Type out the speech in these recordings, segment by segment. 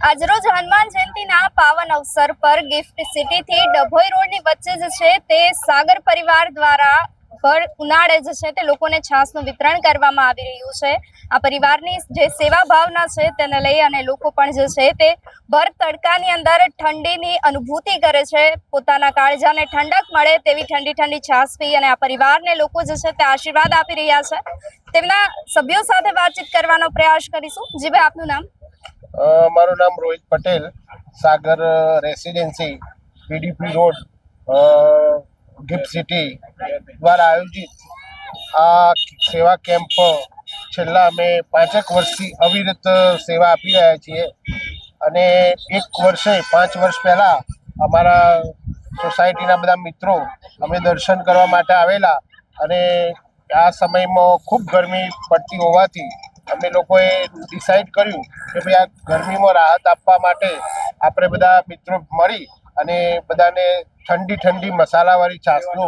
આજરોજ હનુમાન જયંતીના પાવન અવસર પર ગિફ્ટ સિટીથી ડભોઈ રોડની વચ્ચે જે છે તે સાગર પરિવાર દ્વારા ભર ઉનાળે જે છે તે લોકોને છાસનું વિતરણ કરવામાં આવી રહ્યું છે। આ પરિવારની જે સેવા ભાવના છે તેને લઈ અને લોકો પણ જે છે તે ભર તડકાની અંદર ઠંડીની અનુભૂતિ કરે છે, પોતાના કાળજાને ઠંડક મળે તેવી ઠંડી ઠંડી છાસ પી અને આ પરિવારને લોકો જે છે તે આશીર્વાદ આપી રહ્યા છે। તેમના સભ્યો સાથે વાતચીત કરવાનો પ્રયાસ કરીશું। જી ભાઈ, આપનું નામ? મારું નામ Rohit Patel, Sagar Residency, PDP Road, GIFT City દ્વારા આયોજિત આ સેવા કેમ્પ છેલ્લા અમે 5 વર્ષથી અવિરત સેવા આપી રહ્યા છીએ અને 1 વર્ષે 5 વર્ષ પહેલાં અમારા સોસાયટીના બધા મિત્રો અમે દર્શન કરવા માટે આવેલા અને આ સમયમાં ખૂબ ગરમી પડતી હોવાથી અમે લોકોએ ડિસાઈડ કર્યું કે ભાઈ આ ગરમીમાં રાહત આપવા માટે આપણે બધા મિત્રો મળી અને બધાને ઠંડી ઠંડી મસાલાવાળી છાશનો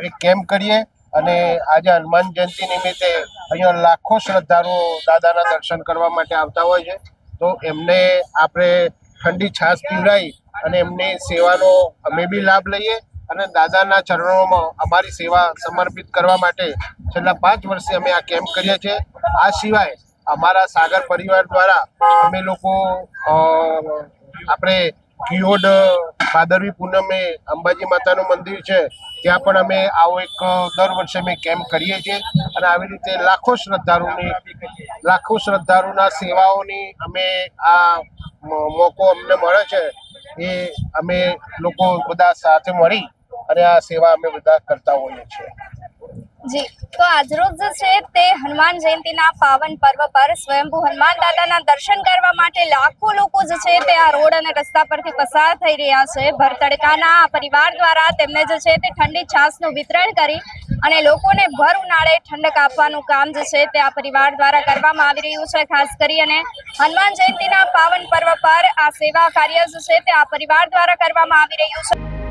એક કેમ્પ કરીએ અને આજે હનુમાન જયંતિ નિમિત્તે અહીંયા લાખો શ્રદ્ધાળુઓ દાદાના દર્શન કરવા માટે આવતા હોય છે, તો એમને આપણે ઠંડી છાશ પીવડાવી અને એમની સેવાનો અમે બી લાભ લઈએ અને દાદાના ચરણોમાં અમારી સેવા સમર્પિત કરવા માટે છેલ્લા 5 વર્ષથી અમે આ કેમ્પ કરીએ છીએ। આ સિવાય અમારા સાગર પરિવાર દ્વારા અમે લોકો આપણે કિયોડ ભાદરવી પૂનમે અંબાજી માતાનું મંદિર છે ત્યાં પણ અમે આવો એક દર વર્ષે અમે કેમ્પ કરીએ છીએ અને આવી રીતે લાખો શ્રદ્ધાળુના સેવાઓની અમે આ મોકો અમને મળે છે એ અમે લોકો બધા સાથે મળી અને આ સેવા અમે બધા કરતા હોઈએ છીએ। જી, તો આજરોજ જે છે તે હનુમાન જયંતીના પાવન પર્વ પર સ્વયંભૂ હનુમાન દાદાના દર્શન કરવા માટે લાખો લોકો જે છે તે આ રોડ અને રસ્તા પરથી પસાર થઈ રહ્યા છે। ભર તડકાના આ પરિવાર દ્વારા તેમને જે છે તે ઠંડી છાશનું વિતરણ કરી અને લોકોને ભર ઉનાળે ઠંડક આપવાનું કામ જે છે તે આ પરિવાર દ્વારા કરવામાં આવી રહ્યું છે। ખાસ કરી અને હનુમાન જયંતીના પાવન પર્વ પર આ સેવા કાર્ય જે છે તે આ પરિવાર દ્વારા કરવામાં આવી રહ્યું છે।